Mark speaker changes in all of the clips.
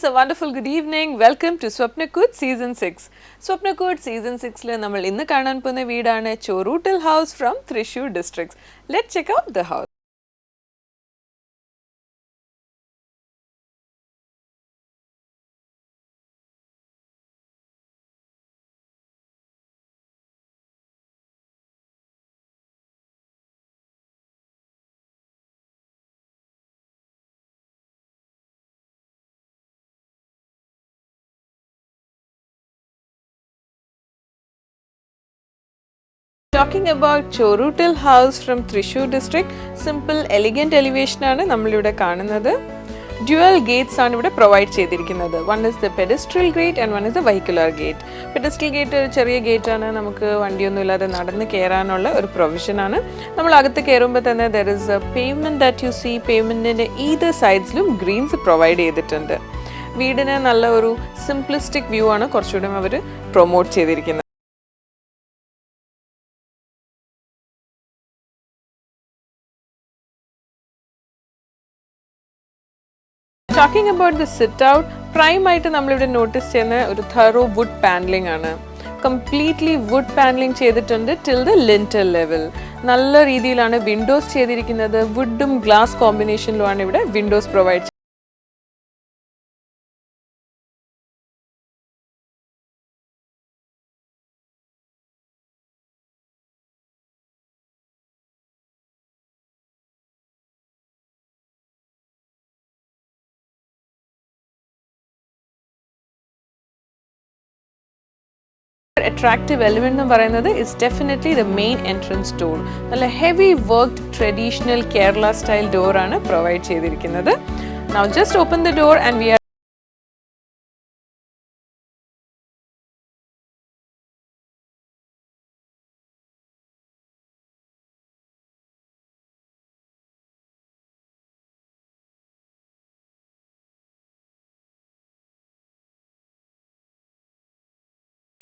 Speaker 1: friends, a wonderful good evening. Welcome to Swapnakud Season 6. Swapnakud Season 6 le nammal innu kaanan pona veedana Chorutil House from Thrissur districts. Let's check out the house. Talking about Chorutil House from Thrissur district, simple elegant elevation ആണ് നമ്മൾ ഇവിടെ കാണുന്നത്. Dual gates ആണ് ഇവിടെ provide ചെയ്തിരിക്കുന്നത്. One is the pedestrian gate and one is the vehicular gate. Pedestrian gate ഒരു ചെറിയ gate ആണ്, നമുക്ക് വണ്ടിയൊന്നും ഇല്ലാതെ നടന്ന് കയറാനുള്ള ഒരു പ്രൊവിഷൻ ആണ്. നമ്മൾ അകത്ത് കയറുമ്പോൾ തന്നെ there is a pavement that you see. Pavementന്റെ either sides-ലും greens provide ചെയ്തിട്ടുണ്ട്. വീടിന് നല്ല ഒരു സിംപ്ലിസ്റ്റിക് വ്യൂ ആണ് കുറച്ചുകൂടെ അവർ പ്രൊമോട്ട് ചെയ്തിരിക്കുന്നത്. Talking about the sit out, prime ആയിട്ട് നമ്മൾ ഇവിടെ നോട്ടീസ് ചെയ്യുന്ന ഒരു thorough wood paneling ആണ്. Completely wood paneling ചെയ്തിട്ടുണ്ട് till the lintel level. നല്ല രീതിയിലാണ് വിൻഡോസ് ചെയ്തിരിക്കുന്നത്. വുഡും ഗ്ലാസ് കോമ്പിനേഷനിലുമാണ് ഇവിടെ വിൻഡോസ് പ്രൊവൈഡ്. Attractive element എന്ന് പറയുന്നത് is definitely the main entrance door. നല്ല heavy worked traditional Kerala style door ആണ് പ്രൊവൈഡ് ചെയ്തിരിക്കുന്നത്. Now just open the door and we are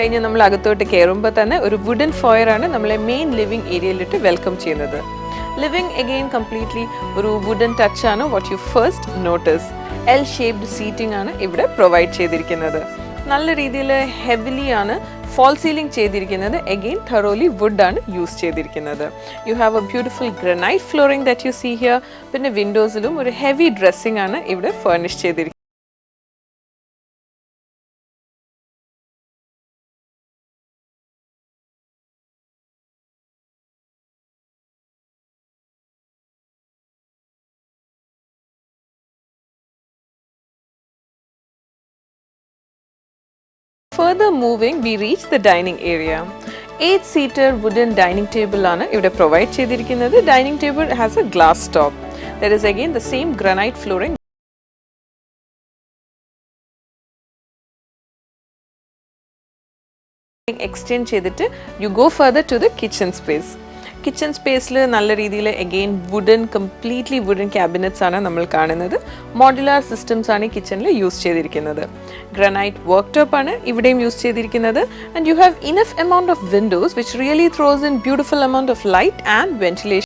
Speaker 1: കഴിഞ്ഞ് നമ്മൾ അകത്തോട്ട് കയറുമ്പോൾ തന്നെ ഒരു വുഡൻ ഫോയർ ആണ് നമ്മളെ മെയിൻ ലിവിംഗ് ഏരിയയിലിട്ട് വെൽക്കം ചെയ്യുന്നത്. ലിവിംഗ് അഗെയിൻ കംപ്ലീറ്റ്ലി ഒരു വുഡൻ ടച്ച് ആണ് what you first notice. L shaped seating ആണ് ഇവിടെ പ്രൊവൈഡ് ചെയ്തിരിക്കുന്നത്. നല്ല രീതിയിൽ ഹെവിലി ആണ് ഫോൾ സീലിംഗ് ചെയ്തിരിക്കുന്നത്. അഗെയിൻ thoroughly വുഡ് ആണ് യൂസ് ചെയ്തിരിക്കുന്നത്. You have a beautiful granite flooring that you see here. പിന്നെ വിൻഡോസിലും ഒരു ഹെവി ഡ്രസ്സിംഗ് ആണ് ഇവിടെ ഫർണിഷ് ചെയ്തിരിക്കുന്നത്. Further moving, we reach the dining area. 8-seater wooden dining table ആണ് ഇവിടെ പ്രൊവൈഡ് ചെയ്തിരിക്കുന്നത്. Dining table has a glass top. There is again the same granite flooring. Extend ചെയ്തിട്ട് you go further to the kitchen space. Kitchen സ്പേസിൽ നല്ല രീതിയിൽ again completely wooden cabinets ആണ് നമ്മൾ കാണുന്നത്. മോഡുലാർ സിസ്റ്റംസ് ആണ് ഈ കിച്ചണിൽ യൂസ് ചെയ്തിരിക്കുന്നത്. ഗ്രാനൈറ്റ് വർക്ക് ടോപ്പ് ആണ് ഇവിടെയും യൂസ് ചെയ്തിരിക്കുന്നത്. And you have enough amount of Windows which really throws in beautiful amount of light and ventilation.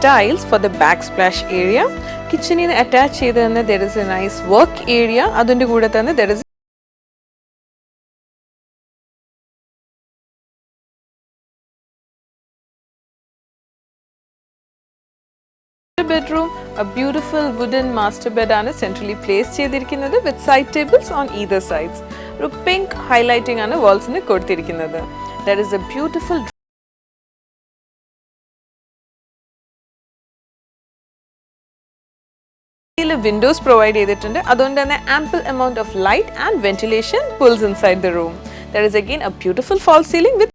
Speaker 1: Tiles for the backsplash area. Kitchen attached ചെയ്തതന്നെ there is a nice work area. അതിന്റെ കൂടെ തന്നെ there is a bedroom. A beautiful wooden master bed ആണ് centrally placed ചെയ്തിരിക്കുന്നത് with side tables on either sides. ഒരു pink highlighting ആണ് walls-ന് കൊടുത്തിരിക്കുന്നത്. There is a beautiful windows provide ചെയ്തിട്ടുണ്ട്. അതുകൊണ്ട് തന്നെ ample amount of light and ventilation pulls inside the room. There is again a beautiful false ceiling with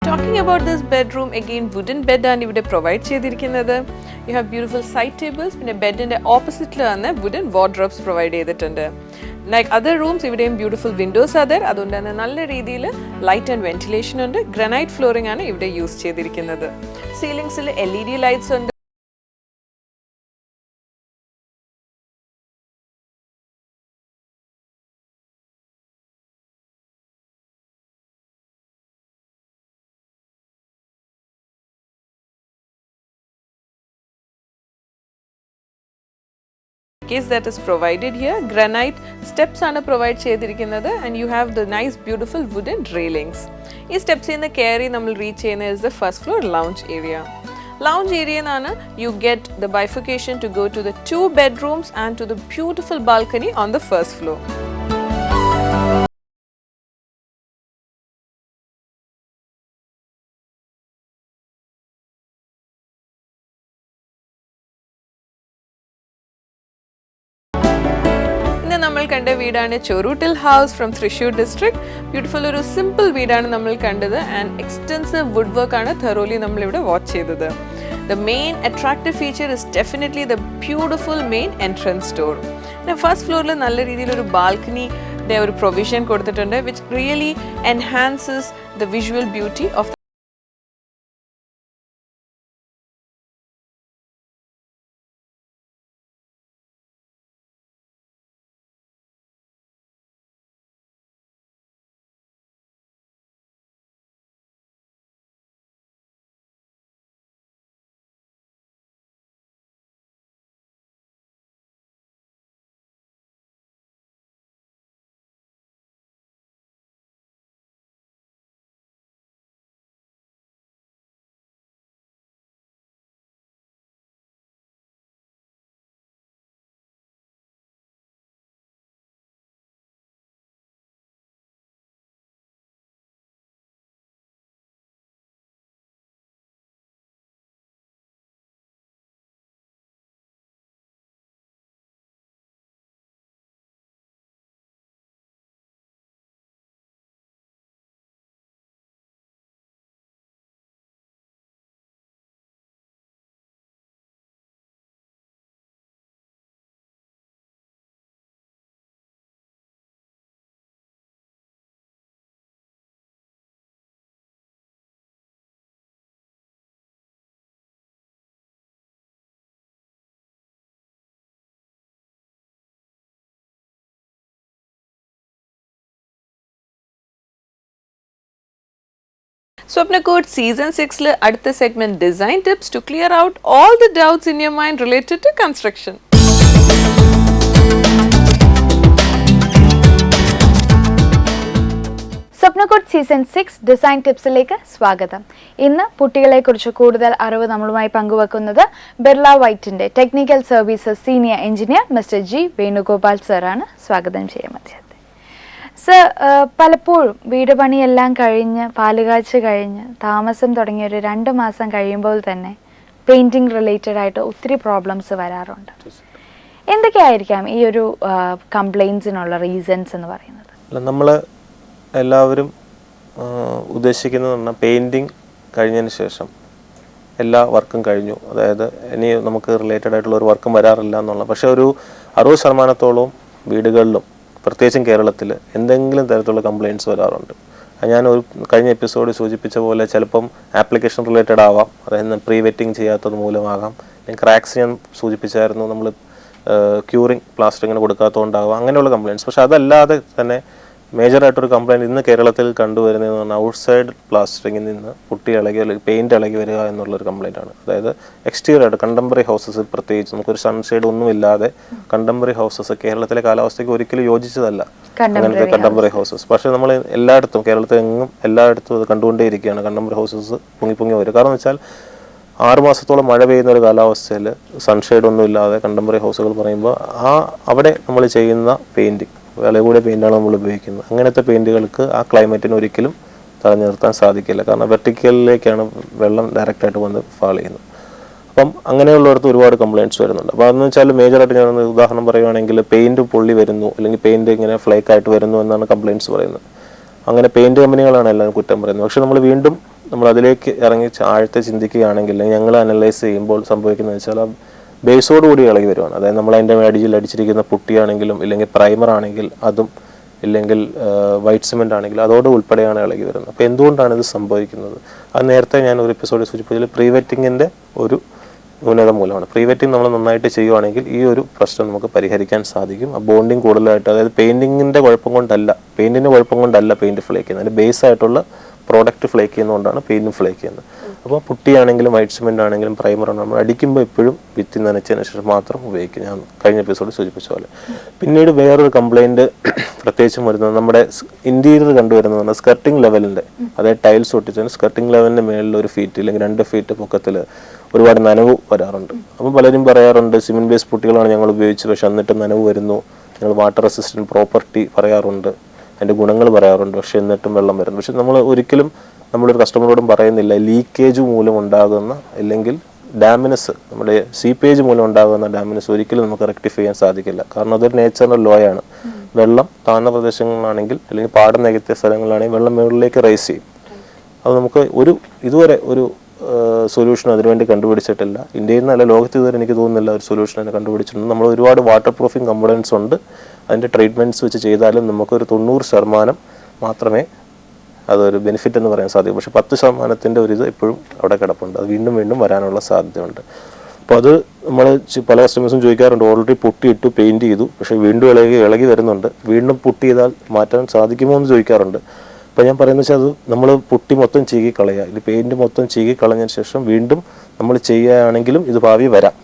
Speaker 1: Talking about this bedroom, again wooden bed ആണ് ഇവിടെ provide ചെയ്തിരിക്കുന്നത്. You have beautiful side tables. പിന്നെ ബെഡിന്റെ ഓപ്പോസിറ്റിലാണ് wooden wardrobes provide ചെയ്തിട്ടുണ്ട്. Like other rooms, ഇവിടെയും beautiful windows are there. അതുകൊണ്ട് തന്നെ നല്ല രീതിയിൽ ലൈറ്റ് ആൻഡ് വെന്റിലേഷൻ ഉണ്ട്. ഗ്രാനൈറ്റ് ഫ്ലോറിംഗ് ആണ് ഇവിടെ യൂസ് ചെയ്തിരിക്കുന്നത്. സീലിംഗ്സിൽ LED ലൈറ്റ്സ് ഉണ്ട്. Case that is provided here, granite steps are provided ചെയ്തിരിക്കുന്നത് and you have the nice beautiful wooden railings. ഈ steps in the carry നമ്മൾ reach ചെയ്യുന്ന is the first floor lounge area. Lounge area nana you get the bifurcation to go to the 2 bedrooms and to the beautiful balcony on the first floor. നമ്മൾ കണ്ട വീടാണ് Choruttil house from Thrissur district. Beautiful ഒരു simple വീടാണ് നമ്മൾ കണ്ടത് and extensive wood work ആണ് thoroughly നമ്മൾ ഇവിടെ വാച്ച് ചെയ്തത്. The main attractive feature is definitely the beautiful main entrance door. First ഫ്ലോറിൽ നല്ല രീതിയിൽ ഒരു ബാൽക്കണിയുടെ ഒരു പ്രൊവിഷൻ കൊടുത്തിട്ടുണ്ട് which really enhances the visual beauty of Swapnakot season 6 അടുത്ത segment design tips to clear out all the doubts in your mind related to construction.
Speaker 2: സ്വപ്നകോട്ട് season 6 design ടിപ്സിലേക്ക് സ്വാഗതം. ഇന്ന് പുട്ടികളെക്കുറിച്ച് കൂടുതൽ അറിവ് നമ്മളുമായി പങ്കുവെക്കുന്നത് ബിർള വൈറ്റിന്റെ technical services senior engineer mister G Venugopal സാറാണ്. സ്വാഗതം ചെയ്യാം അദ്ദേഹത്തെ. സർ, പലപ്പോഴും വീട് പണിയെല്ലാം കഴിഞ്ഞ് പാലുകാച്ച് കഴിഞ്ഞ് താമസം തുടങ്ങിയ ഒരു 2 മാസം കഴിയുമ്പോൾ തന്നെ പെയിൻറ്റിങ് റിലേറ്റഡ് ആയിട്ട് ഒത്തിരി പ്രോബ്ലംസ് വരാറുണ്ട്. എന്തൊക്കെയായിരിക്കാം ഈ ഒരു കംപ്ലയിൻസിനുള്ള റീസൺസ് എന്ന് പറയുന്നത്?
Speaker 3: നമ്മൾ എല്ലാവരും ഉദ്ദേശിക്കുന്നത് പറഞ്ഞാൽ പെയിൻറ്റിങ് കഴിഞ്ഞതിന് ശേഷം എല്ലാ വർക്കും കഴിഞ്ഞു, അതായത് ഇനി നമുക്ക് റിലേറ്റഡ് ആയിട്ടുള്ള ഒരു വർക്കും വരാറില്ല എന്നുള്ള. പക്ഷേ ഒരു 60% വീടുകളിലും പ്രത്യേകിച്ചും കേരളത്തിൽ എന്തെങ്കിലും തരത്തിലുള്ള കംപ്ലയിൻറ്റ്സ് വരാറുണ്ട്. ഞാൻ ഒരു കഴിഞ്ഞ എപ്പിസോഡ് സൂചിപ്പിച്ച പോലെ ചിലപ്പം ആപ്ലിക്കേഷൻ റിലേറ്റഡ് ആവാം, അതായത് പ്രീ വെറ്റിംഗ് ചെയ്യാത്തത് മൂലമാകാം. ക്രാക്സ് ഞാൻ സൂചിപ്പിച്ചായിരുന്നു, നമ്മൾ ക്യൂറിങ് പ്ലാസ്റ്ററിങ്ങിന് കൊടുക്കാത്തതുകൊണ്ടാവാം, അങ്ങനെയുള്ള കംപ്ലയിൻറ്റ്സ്. പക്ഷെ അതല്ലാതെ തന്നെ മേജറായിട്ടൊരു കംപ്ലയിൻറ്റ് ഇന്ന് കേരളത്തിൽ കണ്ടുവരുന്നതെന്ന് പറഞ്ഞാൽ ഔട്ട്സൈഡ് പ്ലാസ്റ്ററിങ്ങിൽ നിന്ന് പുട്ടി ഇളകി അല്ലെങ്കിൽ പെയിൻറ്റ് ഇളകി വരിക എന്നുള്ളൊരു കംപ്ലയിൻ്റ് ആണ്. അതായത് എക്സ്റ്റീരിയർ ആയിട്ട് കണ്ടംപററി ഹൗസസ്, പ്രത്യേകിച്ച് നമുക്കൊരു സൺഷെയ്ഡ് ഒന്നും ഇല്ലാതെ കണ്ടംപററി ഹൗസസ് കേരളത്തിലെ കാലാവസ്ഥയ്ക്ക് ഒരിക്കലും യോജിച്ചതല്ല അങ്ങനത്തെ കണ്ടംപററി ഹൗസസ്. പക്ഷേ നമ്മൾ എല്ലായിടത്തും കേരളത്തിൽ എങ്ങും എല്ലായിടത്തും അത് കണ്ടുകൊണ്ടേയിരിക്കുകയാണ്. കണ്ടംപററി ഹൗസസ് പൊങ്ങി വരും. കാരണം വെച്ചാൽ 6 മാസത്തോളം മഴ പെയ്യുന്ന ഒരു കാലാവസ്ഥയിൽ സൺഷെയ്ഡ് ഒന്നും ഇല്ലാതെ കണ്ടംപററി ഹൗസുകൾ പറയുമ്പോൾ അവിടെ നമ്മൾ ചെയ്യുന്ന പെയിൻറ്റിങ് വില കൂടിയ പെയിൻ്റാണ് നമ്മൾ ഉപയോഗിക്കുന്നത്. അങ്ങനത്തെ പെയിൻറ്റുകൾക്ക് ആ ക്ലൈമറ്റിന് ഒരിക്കലും തടഞ്ഞു നിർത്താൻ സാധിക്കില്ല. കാരണം വെർട്ടിക്കലിലേക്കാണ് വെള്ളം ഡയറക്റ്റായിട്ട് വന്ന് ഫാൾ ചെയ്യുന്നത്. അപ്പം അങ്ങനെയുള്ളവർക്ക് ഒരുപാട് കംപ്ലയിൻറ്റ്സ് വരുന്നുണ്ട്. അപ്പോൾ അതെന്ന് വെച്ചാൽ മേജറായിട്ട് ഞാൻ ഉദാഹരണം പറയുകയാണെങ്കിൽ പെയിൻറ്റ് പൊള്ളി വരുന്നു, അല്ലെങ്കിൽ പെയിൻറ്റ് ഇങ്ങനെ ഫ്ലേക്കായിട്ട് വരുന്നു എന്നാണ് കംപ്ലയിൻറ്റ്സ് പറയുന്നത്. അങ്ങനെ പെയിൻറ്റ് കമ്പനികളാണ് എല്ലാവരും കുറ്റം പറയുന്നത്. പക്ഷേ നമ്മൾ അതിലേക്ക് ഇറങ്ങി ആഴത്തെ ചിന്തിക്കുകയാണെങ്കിൽ, ഞങ്ങൾ അനലൈസ് ചെയ്യുമ്പോൾ സംഭവിക്കുന്നത് വെച്ചാൽ ബേസോട് കൂടി ഇളകി വരുവാണ്. അതായത് നമ്മൾ അതിൻ്റെ അടിയിൽ അടിച്ചിരിക്കുന്ന പുട്ടിയാണെങ്കിലും ഇല്ലെങ്കിൽ പ്രൈമർ ആണെങ്കിൽ അതും ഇല്ലെങ്കിൽ വൈറ്റ് സിമെൻ്റ് ആണെങ്കിൽ അതോട് ഉൾപ്പെടെയാണ് ഇളകി വരുന്നത്. അപ്പോൾ എന്തുകൊണ്ടാണ് ഇത് സംഭവിക്കുന്നത്? അത് നേരത്തെ ഞാൻ ഒരു എപ്പിസോഡിൽ സൂചിപ്പിച്ചതിൽ പ്രീവെറ്റിങ്ങിൻ്റെ ഒരു ന്യൂനത മൂലമാണ്. പ്രീവെറ്റിംഗ് നമ്മൾ നന്നായിട്ട് ചെയ്യുവാണെങ്കിൽ ഈ ഒരു പ്രശ്നം നമുക്ക് പരിഹരിക്കാൻ സാധിക്കും. ആ ബോണ്ടിങ് കൂടുതലായിട്ട്, അതായത് പെയിൻറ്റിങ്ങിൻ്റെ കുഴപ്പം കൊണ്ടല്ല, പെയിൻറ്റിൻ്റെ കുഴപ്പം കൊണ്ടല്ല പെയിൻറ്റ് ഫ്ലേക്ക് ചെയ്യുന്നത്, അതിൻ്റെ ബേസ് ആയിട്ടുള്ള പ്രോഡക്റ്റ് ഫ്ലേക്ക് ചെയ്യുന്നതുകൊണ്ടാണ് പെയിൻറ്റും ഫ്ലേക്ക് ചെയ്യുന്നത്. അപ്പോൾ പുട്ടിയാണെങ്കിലും വൈറ്റ് സിമെൻ്റ് ആണെങ്കിലും പ്രൈമറാണ് നമ്മൾ അടിക്കുമ്പോൾ എപ്പോഴും ഭിത്തി നനച്ചതിന് ശേഷം മാത്രം ഉപയോഗിക്കും, ഞാൻ കഴിഞ്ഞ എപ്പിസോഡിൽ സൂചിപ്പിച്ച പോലെ. പിന്നീട് വേറൊരു കംപ്ലൈൻറ്റ് പ്രത്യേകിച്ചും വരുന്നത് നമ്മുടെ ഇൻറ്റീരിയർ കണ്ടുവരുന്നതാണ് സ്കർട്ടിങ് ലെവലിൻ്റെ, അതായത് ടൈൽസ് ഒട്ടിച്ചതിന് സ്കർട്ടിങ് ലെവലിൻ്റെ മേളിൽ 1 ഫീറ്റ് അല്ലെങ്കിൽ 2 ഫീറ്റ് പൊക്കത്തിൽ ഒരുപാട് നനവ് വരാറുണ്ട്. അപ്പോൾ പലരും പറയാറുണ്ട് സിമെൻറ്റ് ബേസ് പുട്ടികളാണ് ഞങ്ങൾ ഉപയോഗിച്ചത്, പക്ഷെ എന്നിട്ട് നനവ് വരുന്നു, ഞങ്ങൾ വാട്ടർ റെസിസ്റ്റൻറ്റ് പ്രോപ്പർട്ടി പറയാറുണ്ട്, അതിൻ്റെ ഗുണങ്ങൾ പറയാറുണ്ട്, പക്ഷെ എന്നിട്ടും വെള്ളം വരുന്നു. പക്ഷെ നമ്മൾ ഒരിക്കലും നമ്മളൊരു കസ്റ്റമറോടും പറയുന്നില്ല ലീക്കേജ് മൂലം ഉണ്ടാകുന്ന അല്ലെങ്കിൽ ഡാമിനസ്, നമ്മുടെ സീപ്പേജ് മൂലം ഉണ്ടാകുന്ന ഡാമിനസ് ഒരിക്കലും നമുക്ക് റെക്ടിഫൈ ചെയ്യാൻ സാധിക്കില്ല. കാരണം അതൊരു നേച്ചറിൻ്റെ ലോ ആണ്. വെള്ളം താഴ്ന്ന പ്രദേശങ്ങളിലാണെങ്കിൽ അല്ലെങ്കിൽ പാടം നികത്തിയ സ്ഥലങ്ങളിലാണെങ്കിൽ വെള്ളം മുകളിലേക്ക് റൈസ് ചെയ്യും. അത് നമുക്ക് ഇതുവരെ ഒരു സൊല്യൂഷൻ അതിനുവേണ്ടി കണ്ടുപിടിച്ചിട്ടില്ല. ഇന്ത്യയിൽ നിന്നല്ല, ലോകത്ത് ഇതുവരെ എനിക്ക് തോന്നുന്നില്ല ഒരു സൊല്യൂഷൻ അതിനെ കണ്ടുപിടിച്ചിട്ടുണ്ട്. നമ്മൾ ഒരുപാട് വാട്ടർ പ്രൂഫിങ് കമ്പോണൻസ് ഉണ്ട്, അതിൻ്റെ ട്രീറ്റ്മെൻറ്റ്സ് വെച്ച് ചെയ്താലും നമുക്കൊരു 90% മാത്രമേ അതൊരു ബെനിഫിറ്റ് എന്ന് പറയാൻ സാധിക്കും. പക്ഷേ 10% ഒരു ഇത് ഇപ്പോഴും അവിടെ കിടപ്പുണ്ട്, അത് വീണ്ടും വീണ്ടും വരാനുള്ള സാധ്യതയുണ്ട്. അപ്പോൾ അത് നമ്മൾ പല കസ്റ്റമേഴ്സും ചോദിക്കാറുണ്ട്, ഓൾറെഡി പുട്ടിയിട്ടു പെയിൻറ്റ് ചെയ്തു പക്ഷേ വീണ്ടും ഇളകി വരുന്നുണ്ട്, വീണ്ടും പുട്ടി ചെയ്താൽ മാറ്റാൻ സാധിക്കുമോ എന്ന് ചോദിക്കാറുണ്ട്. അപ്പോൾ ഞാൻ പറയുന്നത് വെച്ചാൽ അത് നമ്മൾ പുട്ടി മൊത്തം ചീകി കളയുക, ഇത് പെയിൻറ്റ് മൊത്തം ചീകി കളഞ്ഞതിന് ശേഷം വീണ്ടും നമ്മൾ ചെയ്യുകയാണെങ്കിലും ഇത് ഭാവി വരാം.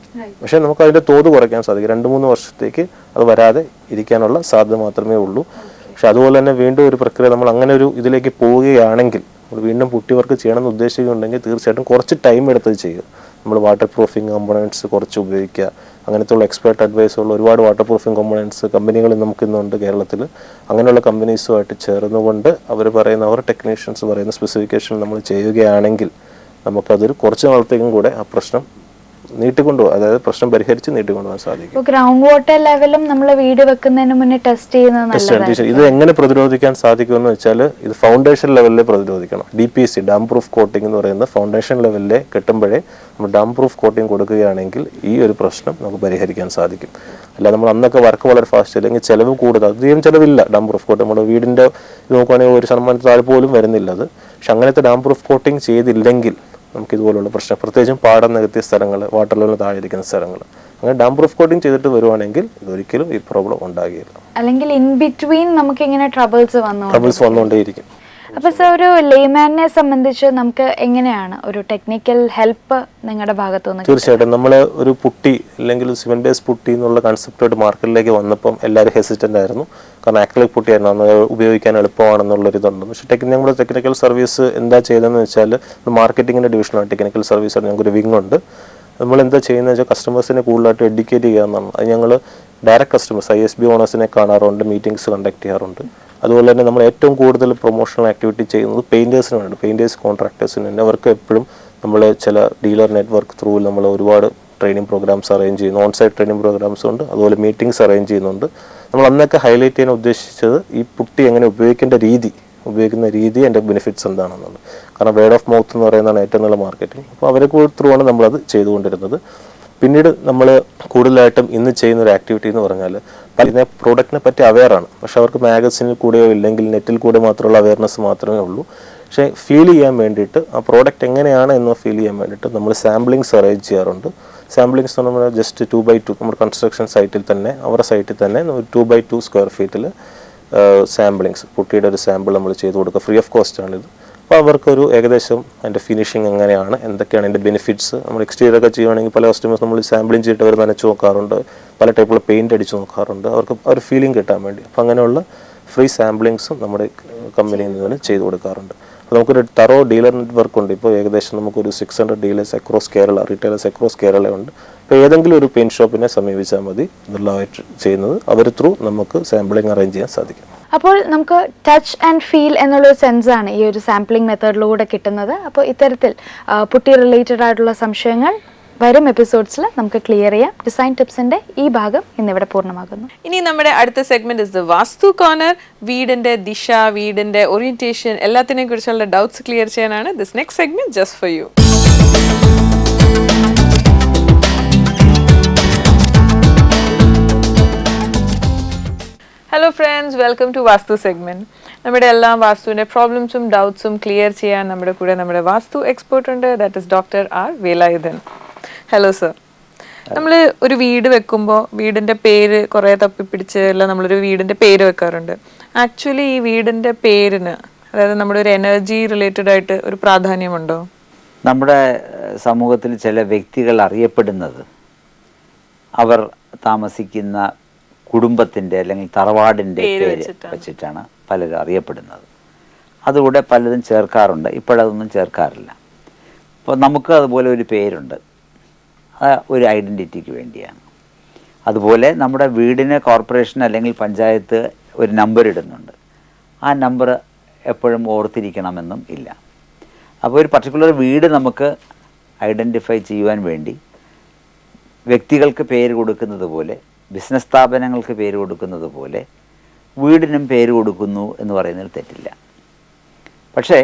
Speaker 3: പക്ഷേ നമുക്ക് അതിൻ്റെ തോത് കുറയ്ക്കാൻ സാധിക്കും. 2-3 വർഷത്തേക്ക് അത് വരാതെ ഇരിക്കാനുള്ള സാധ്യത മാത്രമേ ഉള്ളൂ. പക്ഷെ അതുപോലെ തന്നെ വീണ്ടും ഒരു പ്രക്രിയ നമ്മൾ അങ്ങനെ ഒരു ഇതിലേക്ക് പോവുകയാണെങ്കിൽ, നമ്മൾ വീണ്ടും പുട്ടി വർക്ക് ചെയ്യണമെന്ന് ഉദ്ദേശിക്കുന്നുണ്ടെങ്കിൽ തീർച്ചയായിട്ടും കുറച്ച് ടൈം എടുത്തത് ചെയ്യുക. നമ്മൾ വാട്ടർ പ്രൂഫിങ് കമ്പോണൻറ്റ്സ് കുറച്ച് ഉപയോഗിക്കുക. അങ്ങനത്തെ ഉള്ള എക്സ്പേർട്ട് അഡ്വൈസ് ഉള്ള ഒരുപാട് വാട്ടർ പ്രൂഫിങ് കമ്പോണൻറ്റ്സ് കമ്പനികൾ നമുക്കിന്നുണ്ട് കേരളത്തിൽ. അങ്ങനെയുള്ള കമ്പനീസുമായിട്ട് ചേർന്നുകൊണ്ട് അവർ ടെക്നീഷ്യൻസ് പറയുന്ന സ്പെസിഫിക്കേഷൻ നമ്മൾ ചെയ്യുകയാണെങ്കിൽ നമുക്കതൊരു കുറച്ച് നാളത്തേക്കും കൂടെ ആ പ്രശ്നം നീട്ടിക്കൊണ്ടുപോകാം, അതായത് പ്രശ്നം പരിഹരിച്ച് നീട്ടിക്കൊണ്ടുപോകാൻ സാധിക്കും.
Speaker 2: ഗ്രൗണ്ട് വാട്ടർ ലെവലും നമ്മൾ വീട് വെക്കുന്നതിന് മുന്നേ ടെസ്റ്റ് ചെയ്യുന്നത്
Speaker 3: ഇത് എങ്ങനെ പ്രതിരോധിക്കാൻ സാധിക്കുമെന്ന് വെച്ചാൽ ഇത് ഫൗണ്ടേഷൻ ലെവലിൽ പ്രതിരോധിക്കണം. DPC ഡാം പ്രൂഫ് കോട്ടിംഗ് എന്ന് പറയുന്ന ഫൗണ്ടേഷൻ ലെവലിലെ കെട്ടുമ്പോഴേ നമ്മൾ ഡാം പ്രൂഫ് കോട്ടിംഗ് കൊടുക്കുകയാണെങ്കിൽ ഈ ഒരു പ്രശ്നം നമുക്ക് പരിഹരിക്കാൻ സാധിക്കും. അല്ല നമ്മൾ അന്നൊക്കെ വർക്ക് വളരെ ഫാസ്റ്റ് അല്ലെങ്കിൽ ചിലവ് കൂടുതൽ, അധികം ചിലവില്ല ഡാം പ്രൂഫ് കോട്ട്. നമ്മുടെ വീടിൻ്റെ ഇത് നോക്കുകയാണെങ്കിൽ 1% താഴെ പോലും വരുന്നില്ല അത്. പക്ഷെ അങ്ങനത്തെ ഡാം പ്രൂഫ് കോട്ടിംഗ് ചെയ്തില്ലെങ്കിൽ നമുക്ക് ഇതുപോലുള്ള പ്രശ്നം, പ്രത്യേകിച്ചും പാടം നികത്തിയ സ്ഥലങ്ങൾ, വാട്ടർ ലെവലിൽ താഴെ ഇരിക്കുന്ന സ്ഥലങ്ങൾ, അങ്ങനെ ഡാം പ്രൂഫ് കോട്ടിംഗ് ചെയ്തിട്ട് വരുവാണെങ്കിൽ ഇതൊരിക്കലും ഈ പ്രോബ്ലം ഉണ്ടാകില്ല.
Speaker 2: അല്ലെങ്കിൽ ഇൻ ബിറ്റ്വീൻ നമുക്ക് ഇങ്ങനെ ട്രബിൾസ്
Speaker 3: വന്നുകൊണ്ടേയിരിക്കും.
Speaker 2: അപ്പോൾ സർ, ഒരു ലേമാനെ സംബന്ധിച്ച് നമുക്ക് എങ്ങനെയാണ് ഒരു ടെക്നിക്കൽ ഹെൽപ്പ് നിങ്ങളുടെ ഭാഗത്തുനിന്ന്?
Speaker 3: തീർച്ചയായിട്ടും നമ്മൾ ഒരു പുട്ടി അല്ലെങ്കിൽ സിമെന്റ് ബേസ് പുട്ടി എന്നുള്ള കൺസെപ്റ്റായിട്ട് മാർക്കറ്റിലേക്ക് വന്നപ്പം എല്ലാവരും ഹെസിറ്റൻ്റ് ആയിരുന്നു. കാരണം ആക്രിലിക് പുട്ടിയായിരുന്നു അന്ന് ഉപയോഗിക്കാൻ എളുപ്പമാണെന്നുള്ളൊരിതുണ്ട്. പക്ഷേ നമ്മുടെ ടെക്നിക്കൽ സർവീസ് എന്താ ചെയ്തതെന്ന് വെച്ചാൽ മാർക്കറ്റിങ്ങിൻ്റെ ഡിവിഷനാണ് ടെക്നിക്കൽ സർവീസാണ്, ഞങ്ങൾക്കൊരു വിങ് ഉണ്ട്. നമ്മൾ എന്താ ചെയ്യുന്നത് വെച്ചാൽ കസ്റ്റമേഴ്സിനെ കൂടുതലായിട്ട് എഡ്യൂക്കേറ്റ് ചെയ്യുക എന്നാണ്. അത് ഞങ്ങൾ ഡയറക്റ്റ് കസ്റ്റമേഴ്സ് ISB ഓണേഴ്സിനെ കാണാറുണ്ട്, മീറ്റിംഗ്സ് കണ്ടക്ട് ചെയ്യാറുണ്ട്. അതുപോലെ തന്നെ നമ്മൾ ഏറ്റവും കൂടുതൽ പ്രൊമോഷണൽ ആക്ടിവിറ്റി ചെയ്യുന്നത് പെയിൻറ്റേഴ്സിന് വേണ്ടി, പെയിൻറ്റേഴ്സ് കോൺട്രാക്ടേഴ്സിന് വേണ്ടി. അവർക്ക് എപ്പോഴും നമ്മൾ ചില ഡീലർ നെറ്റ്വർക്ക് ത്രൂ നമ്മൾ ഒരുപാട് ട്രെയിനിങ് പ്രോഗ്രാംസ് അറേഞ്ച് ചെയ്യുന്നു. ഓൺസൈറ്റ് ട്രെയിനിങ് പ്രോഗ്രാംസ് ഉണ്ട്, അതുപോലെ മീറ്റിംഗ്സ് അറേഞ്ച് ചെയ്യുന്നുണ്ട്. നമ്മൾ അന്നൊക്കെ ഹൈലൈറ്റ് ചെയ്യാൻ ഉദ്ദേശിച്ചത് ഈ പുട്ടി എങ്ങനെ ഉപയോഗിക്കുന്ന രീതി അതിൻ്റെ ബെനിഫിറ്റ്സ് എന്താണെന്നുള്ളത്. കാരണം വേർഡ് ഓഫ് മൗത്ത് എന്ന് പറയുന്നതാണ് ഏറ്റവും നല്ല മാർക്കറ്റിംഗ്. അപ്പോൾ അവരെ ത്രൂ ആണ് നമ്മളത് ചെയ്തുകൊണ്ടിരുന്നത്. പിന്നീട് നമ്മൾ കൂടുതലായിട്ടും ഇന്ന് ചെയ്യുന്ന ഒരു ആക്ടിവിറ്റി എന്ന് പറഞ്ഞാൽ പല പ്രോഡക്റ്റിനെ പറ്റി അവെയറാണ്, പക്ഷെ അവർക്ക് മാഗസിനിൽ കൂടെയോ ഇല്ലെങ്കിൽ നെറ്റിൽ കൂടെ മാത്രമുള്ള അവെയർനെസ് മാത്രമേ ഉള്ളൂ. പക്ഷേ ഫീൽ ചെയ്യാൻ വേണ്ടിയിട്ട് ആ പ്രോഡക്റ്റ് എങ്ങനെയാണ് എന്ന് ഫീൽ ചെയ്യാൻ വേണ്ടിയിട്ട് നമ്മൾ സാമ്പിളിങ്സ് അറേഞ്ച് ചെയ്യാറുണ്ട്. സാമ്പിളിങ്സ് എന്ന് പറഞ്ഞാൽ ജസ്റ്റ് 2x2 നമ്മുടെ കൺസ്ട്രക്ഷൻ സൈറ്റിൽ തന്നെ, അവരുടെ സൈറ്റിൽ തന്നെ 2x2 സ്ക്വയർ ഫീറ്റിൽ സാമ്പിളിങ്സ്, പുട്ടിയുടെ ഒരു സാമ്പിൾ നമ്മൾ ചെയ്ത് കൊടുക്കുക. ഫ്രീ ഓഫ് കോസ്റ്റ് ആണിത്. അപ്പോൾ അവർക്കൊരു ഏകദേശം അതിൻ്റെ ഫിനിഷിങ് എങ്ങനെയാണ്, എന്തൊക്കെയാണ് അതിൻ്റെ ബെനിഫിറ്റ്സ്. നമ്മൾ എക്സ്റ്റീരിയർ ഒക്കെ ചെയ്യുകയാണെങ്കിൽ പല കസ്റ്റമേഴ്സ് നമ്മൾ സാമ്പിളിങ് ചെയ്തിട്ട് അവർ നനച്ച് നോക്കാറുണ്ട്, പല ടൈപ്പുള്ള പെയിൻറ്റ് അടിച്ച് നോക്കാറുണ്ട്, അവർക്ക് ആ ഒരു ഫീലിംഗ് കിട്ടാൻ വേണ്ടി. അപ്പോൾ അങ്ങനെയുള്ള ഫ്രീ സാമ്പിളിങ്സും നമ്മുടെ കമ്പനിയിൽ നിന്ന് ചെയ്ത് കൊടുക്കാറുണ്ട്. അപ്പോൾ നമുക്കൊരു തറോ ഡീലർ നെറ്റ്വർക്ക് ഉണ്ട്. ഇപ്പോൾ ഏകദേശം നമുക്കൊരു 600 dealers across Kerala, retailers across Kerala ഉണ്ട്. അപ്പോൾ ഏതെങ്കിലും ഒരു പെയിൻറ്റ് ഷോപ്പിനെ സമീപിച്ചാൽ മതി, നിർലായിട്ട് ചെയ്യുന്നത് അവർ ത്രൂ നമുക്ക് സാമ്പിളിങ് അറേഞ്ച് ചെയ്യാൻ സാധിക്കും.
Speaker 2: അപ്പോൾ നമുക്ക് ടച്ച് ആൻഡ് ഫീൽ എന്നുള്ളൊരു സെൻസാണ് ഈ ഒരു സാമ്പിളിംഗ് മെത്തേഡിലൂടെ കിട്ടുന്നത്. അപ്പോൾ ഇത്തരത്തിൽ പുട്ടി റിലേറ്റഡ് ആയിട്ടുള്ള സംശയങ്ങൾ വരും എപ്പിസോഡ്സിൽ നമുക്ക് ക്ലിയർ ചെയ്യാം. ഡിസൈൻ ടിപ്സിന്റെ ഈ ഭാഗം ഇന്നിവിടെ പൂർണ്ണമാകുന്നു.
Speaker 1: ഇനി നമ്മുടെ അടുത്ത segment is the vastu corner. വീടിന്റെ ദിശ, വീടിന്റെ ഓറിയന്റേഷൻ എല്ലാത്തിനെ കുറിച്ചുള്ള ഡൗട്ട്സ് ക്ലിയർ ചെയ്യാനാണ് this next segment just for you. Friends, welcome to vastu segment. നമ്മുടെ എല്ലാ വാസ്തുവിന്റെ പ്രോബ്ലംസും ഡൗട്ട്സും ക്ലിയർ ചെയ്യാൻ നമ്മുടെ കൂടെ നമ്മുടെ വാസ്തു എക്സ്പേർട്ട് ഉണ്ട്. That is doctor R Velayudhan. Hello sir. നമ്മൾ ഒരു വീട് വെക്കുമ്പോൾ വീടിന്റെ പേര് കുറെ തപ്പിപ്പിടിച്ച് എല്ലാം നമ്മളൊരു വീടിന്റെ പേര് വെക്കാറുണ്ട്. ആക്ച്വലി ഈ വീടിന്റെ പേരിന്, അതായത് നമ്മുടെ ഒരു എനർജി റിലേറ്റഡ് ആയിട്ട് ഒരു പ്രാധാന്യമുണ്ടോ?
Speaker 4: നമ്മുടെ സമൂഹത്തിൽ ചില വ്യക്തികൾ അറിയപ്പെടുന്നത് അവർ താമസിക്കുന്ന കുടുംബത്തിൻ്റെ അല്ലെങ്കിൽ തറവാടിൻ്റെ പേര് വെച്ചിട്ടാണ് പലരും അറിയപ്പെടുന്നത്. അതുകൂടെ പലതും ചേർക്കാറുണ്ട്. ഇപ്പോഴതൊന്നും ചേർക്കാറില്ല. അപ്പോൾ നമുക്ക് അതുപോലെ ഒരു പേരുണ്ട്, അത് ഒരു ഐഡൻറ്റിറ്റിക്ക് വേണ്ടിയാണ്. അതുപോലെ നമ്മുടെ വീടിന് കോർപ്പറേഷൻ അല്ലെങ്കിൽ പഞ്ചായത്ത് ഒരു നമ്പർ ഇടുന്നുണ്ട്. ആ നമ്പർ എപ്പോഴും ഓർത്തിരിക്കണമെന്നും ഇല്ല. അപ്പോൾ ഒരു പർട്ടിക്കുലർ വീട് നമുക്ക് ഐഡൻറ്റിഫൈ ചെയ്യുവാൻ വേണ്ടി വ്യക്തികൾക്ക് പേര് കൊടുക്കുന്നത് പോലെ, ബിസിനസ് സ്ഥാപനങ്ങൾക്ക് പേര് കൊടുക്കുന്നത് പോലെ വീടിനും പേര് കൊടുക്കുന്നു എന്ന് പറയുന്നതിൽ തെറ്റില്ല. പക്ഷേ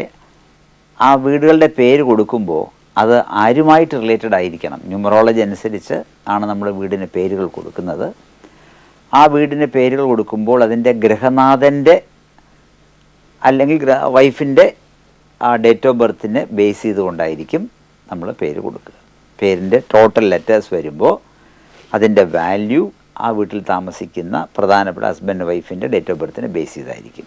Speaker 4: ആ വീടുകളുടെ പേര് കൊടുക്കുമ്പോൾ അത് ആരുമായിട്ട് റിലേറ്റഡ് ആയിരിക്കണം. ന്യൂമറോളജി അനുസരിച്ച് ആണ് നമ്മൾ വീടിന് പേരുകൾ കൊടുക്കുന്നത്. ആ വീടിന് പേരുകൾ കൊടുക്കുമ്പോൾ അതിൻ്റെ ഗൃഹനാഥൻ്റെ അല്ലെങ്കിൽ വൈഫിൻ്റെ ആ ഡേറ്റ് ഓഫ് ബർത്തിനെ ബേസ് ചെയ്തുകൊണ്ടായിരിക്കും നമ്മൾ പേര് കൊടുക്കുക. പേരിൻ്റെ ടോട്ടൽ ലെറ്റേഴ്സ് വരുമ്പോൾ അതിൻ്റെ വാല്യൂ ആ വീട്ടിൽ താമസിക്കുന്ന പ്രധാനപ്പെട്ട ഹസ്ബൻഡ് വൈഫിൻ്റെ ഡേറ്റ് ഓഫ് ബർത്തിനെ ബേസ് ചെയ്തായിരിക്കും.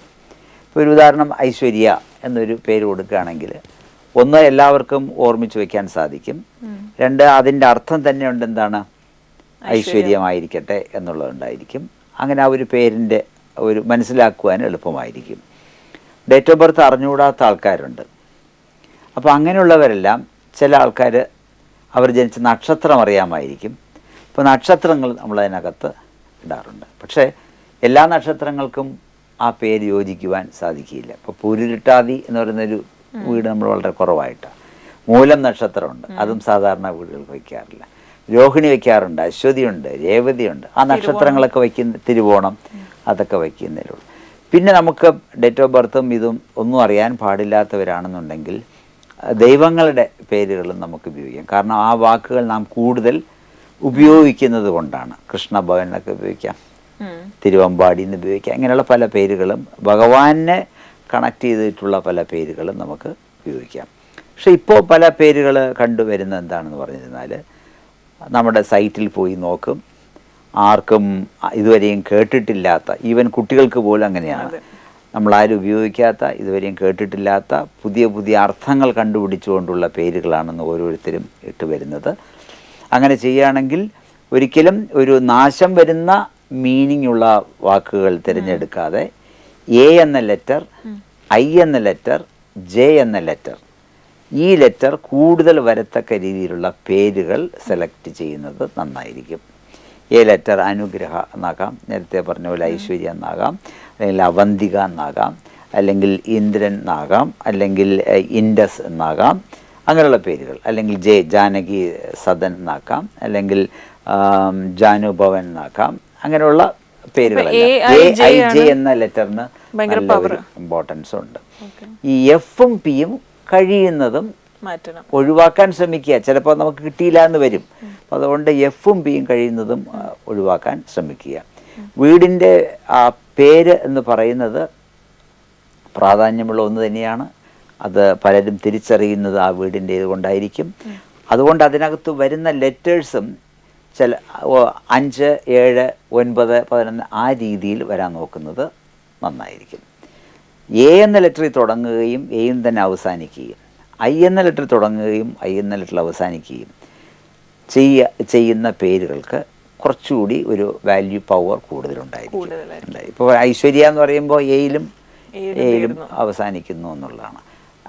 Speaker 4: ഇപ്പോൾ ഒരു ഉദാഹരണം, ഐശ്വര്യ എന്നൊരു പേര് കൊടുക്കുകയാണെങ്കിൽ, ഒന്ന് എല്ലാവർക്കും ഓർമ്മിച്ച് വയ്ക്കാൻ സാധിക്കും. രണ്ട്, അതിൻ്റെ അർത്ഥം തന്നെ ഉണ്ട്, എന്താണ്, ഐശ്വര്യമായിരിക്കട്ടെ എന്നുള്ളതുണ്ടായിരിക്കും. അങ്ങനെ ആ ഒരു പേരിൻ്റെ ഒരു മനസ്സിലാക്കുവാൻ എളുപ്പമായിരിക്കും. ഡേറ്റ് ഓഫ് ബർത്ത് അറിഞ്ഞുകൂടാത്ത ആൾക്കാരുണ്ട്. അപ്പോൾ അങ്ങനെയുള്ളവരെല്ലാം, ചില ആൾക്കാർ അവർ ജനിച്ച നക്ഷത്രം അറിയാമായിരിക്കും. ഇപ്പോൾ നക്ഷത്രങ്ങൾ നമ്മളതിനകത്ത് ഇടാറുണ്ട്. പക്ഷേ എല്ലാ നക്ഷത്രങ്ങൾക്കും ആ പേര് യോജിക്കുവാൻ സാധിക്കില്ല. ഇപ്പോൾ പൂരുരുട്ടാതി എന്ന് പറയുന്നൊരു വീട് നമ്മൾ വളരെ കുറവായിട്ടാണ്. മൂലം നക്ഷത്രമുണ്ട്, അതും സാധാരണ വീടുകൾക്ക് വയ്ക്കാറില്ല. രോഹിണി വയ്ക്കാറുണ്ട്, അശ്വതിയുണ്ട്, രേവതിയുണ്ട്. ആ നക്ഷത്രങ്ങളൊക്കെ വയ്ക്കുന്ന, തിരുവോണം, അതൊക്കെ വയ്ക്കുന്നതിലുള്ളൂ. പിന്നെ നമുക്ക് ഡേറ്റ് ഓഫ് ബർത്തും ഇതും ഒന്നും അറിയാൻ പാടില്ലാത്തവരാണെന്നുണ്ടെങ്കിൽ ദൈവങ്ങളുടെ പേരുകളും നമുക്ക് ഉപയോഗിക്കാം. കാരണം ആ വാക്കുകൾ നാം കൂടുതൽ ഉപയോഗിക്കുന്നത് കൊണ്ടാണ്. കൃഷ്ണഭവൻ എന്നൊക്കെ ഉപയോഗിക്കാം, തിരുവമ്പാടി എന്ന് ഉപയോഗിക്കാം. ഇങ്ങനെയുള്ള പല പേരുകളും, ഭഗവാനെ കണക്ട് ചെയ്തിട്ടുള്ള പല പേരുകളും നമുക്ക് ഉപയോഗിക്കാം. പക്ഷെ ഇപ്പോൾ പല പേരുകൾ കണ്ടുവരുന്നത് എന്താണെന്ന് പറഞ്ഞിരുന്നാൽ, നമ്മുടെ സൈറ്റിൽ പോയി നോക്കും, ആർക്കും ഇതുവരെയും കേട്ടിട്ടില്ലാത്ത, ഈവൻ കുട്ടികൾക്ക് പോലും അങ്ങനെയാണ്, നമ്മളാരും ഉപയോഗിക്കാത്ത, ഇതുവരെയും കേട്ടിട്ടില്ലാത്ത പുതിയ പുതിയ അർത്ഥങ്ങൾ കണ്ടുപിടിച്ചുകൊണ്ടുള്ള പേരുകളാണെന്ന് ഓരോരുത്തരും ഇട്ട് വരുന്നത്. അങ്ങനെ ചെയ്യുകയാണെങ്കിൽ ഒരിക്കലും ഒരു നാശം വരുന്ന മീനിങ് ഉള്ള വാക്കുകൾ തിരഞ്ഞെടുക്കാതെ എ എന്ന ലെറ്റർ, ഐ എന്ന ലെറ്റർ, ജെ എന്ന ലെറ്റർ, ഈ ലെറ്റർ കൂടുതൽ വരത്തക്ക രീതിയിലുള്ള പേരുകൾ സെലക്ട് ചെയ്യുന്നത് നന്നായിരിക്കും. എ ലെറ്റർ അനുഗ്രഹ എന്നാകാം, നേരത്തെ പറഞ്ഞ പോലെ ഐശ്വര്യ എന്നാകാം, അല്ലെങ്കിൽ അവന്തിക എന്നാകാം, അല്ലെങ്കിൽ ഇന്ദ്രൻ എന്നാകാം, അല്ലെങ്കിൽ ഇൻഡസ് എന്നാകാം, അങ്ങനെയുള്ള പേരുകൾ. അല്ലെങ്കിൽ ജെ, ജാനകി സദൻ എന്നാക്കാം, അല്ലെങ്കിൽ ജാനുഭവൻ എന്നാക്കാം. അങ്ങനെയുള്ള പേരുകൾ ജെ എന്ന ലെറ്ററിന് ഇമ്പോർട്ടൻസ് ഉണ്ട്. ഈ എഫും പിയും കഴിയുന്നതും ഒഴിവാക്കാൻ ശ്രമിക്കുക. ചിലപ്പോൾ നമുക്ക് കിട്ടിയില്ല എന്ന് വരും. അപ്പം അതുകൊണ്ട് എഫും പിയും കഴിയുന്നതും ഒഴിവാക്കാൻ ശ്രമിക്കുക. വീടിൻ്റെ ആ പേര് എന്ന് പറയുന്നത് പ്രാധാന്യമുള്ള ഒന്ന് തന്നെയാണ്. അത് പലരും തിരിച്ചറിയുന്നത് ആ വീടിൻ്റെ ഇതുകൊണ്ടായിരിക്കും. അതുകൊണ്ട് അതിനകത്ത് വരുന്ന ലെറ്റേഴ്സും ചില 5, 7, 9, 11 ആ രീതിയിൽ വരാൻ നോക്കുന്നത് നന്നായിരിക്കും. എ എന്ന ലെറ്ററിൽ തുടങ്ങുകയും എയും തന്നെ അവസാനിക്കുകയും, ഐ എന്ന ലെറ്ററിൽ തുടങ്ങുകയും ഐ എന്ന ലെറ്ററിൽ അവസാനിക്കുകയും ചെയ്യുന്ന പേരുകൾക്ക് കുറച്ചുകൂടി ഒരു വാല്യൂ പവർ കൂടുതലുണ്ടായിരിക്കും. ഇപ്പോൾ ഐശ്വര്യ എന്ന് പറയുമ്പോൾ എയിലും അവസാനിക്കുന്നു എന്നുള്ളതാണ്.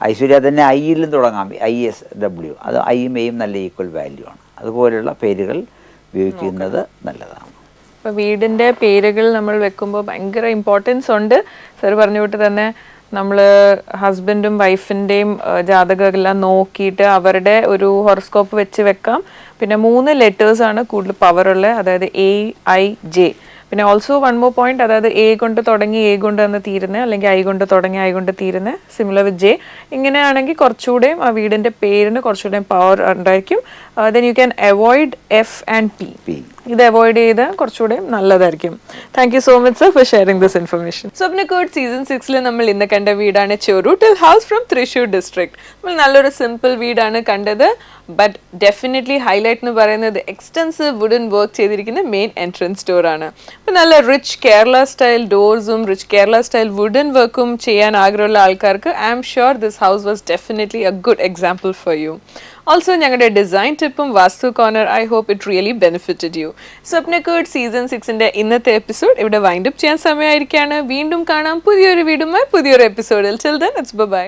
Speaker 4: ഐശ്വര്യ തന്നെ ഐയിലും തുടങ്ങാം, ISW, അത് ഐയും എയും നല്ല ഈക്വൽ വാല്യൂ ആണ്. അതുപോലെയുള്ള പേരുകൾ ഉപയോഗിക്കുന്നത് നല്ലതാണ്.
Speaker 1: ഇപ്പോൾ വീടിൻ്റെ പേരുകൾ നമ്മൾ വെക്കുമ്പോൾ ഭയങ്കര ഇമ്പോർട്ടൻസ് ഉണ്ട്. സർ പറഞ്ഞു വിട്ട് തന്നെ നമ്മൾ ഹസ്ബൻഡും വൈഫിൻ്റെയും ജാതകമെല്ലാം നോക്കിയിട്ട് അവരുടെ ഒരു ഹൊറോസ്കോപ്പ് വെച്ച് വെക്കാം. പിന്നെ 3 ലെറ്റേഴ്സാണ് കൂടുതൽ പവറുള്ളത്, അതായത് AIJ. പിന്നെ ഓൾസോ വൺ മോർ പോയിന്റ്, അതായത് എ കൊണ്ട് തുടങ്ങി എ കൊണ്ട് തന്നെ തീരുന്നത്, അല്ലെങ്കിൽ ഐ കൊണ്ട് തുടങ്ങി ഐ കൊണ്ട് തീരുന്നത്, സിമിലർ വിത്ത് ജെ. ഇങ്ങനെയാണെങ്കിൽ കുറച്ചുകൂടെയും ആ വീടിൻ്റെ പേരിന് കുറച്ചുകൂടെയും പവർ ഉണ്ടായിരിക്കും. Then you can avoid F and P. ഇത് അവോയ്ഡ് ചെയ്ത് കുറച്ചുകൂടെ നല്ലതായിരിക്കും. Thank you so much sir for sharing this information. Swapnakoodu season 6 നമ്മൾ ഇന്ന് കണ്ട വീടാണ് Choruttil house from Thrissur district. നമ്മൾ നല്ലൊരു സിമ്പിൾ വീടാണ് കണ്ടത്. ബട്ട് ഡെഫിനറ്റ്ലി ഹൈലൈറ്റ് എന്ന് പറയുന്നത് എക്സ്റ്റെൻസീവ് വുഡൻ വർക്ക് ചെയ്തിരിക്കുന്ന മെയിൻ എൻട്രൻസ് ഡോർ ആണ്. അപ്പോൾ നല്ല റിച്ച് കേരള സ്റ്റൈൽ ഡോർസും റിച്ച് കേരള സ്റ്റൈൽ വുഡൻ വർക്കും ചെയ്യാൻ ആഗ്രഹമുള്ള ആൾക്കാർക്ക് I'm sure this house was definitely a good example for you. Also ഞങ്ങളുടെ ഡിസൈൻ ടിപ്പും vastu corner I hope it really benefited you. Swapnakoodu season 6 ഇന്നത്തെ എപ്പിസോഡ് ഇവിടെ വൈൻഡപ്പ് ചെയ്യാൻ സമയമായിരിക്കുകയാണ്. വീണ്ടും കാണാം പുതിയൊരു വീടുമായി പുതിയൊരു എപ്പിസോഡിൽ. Till then it's by.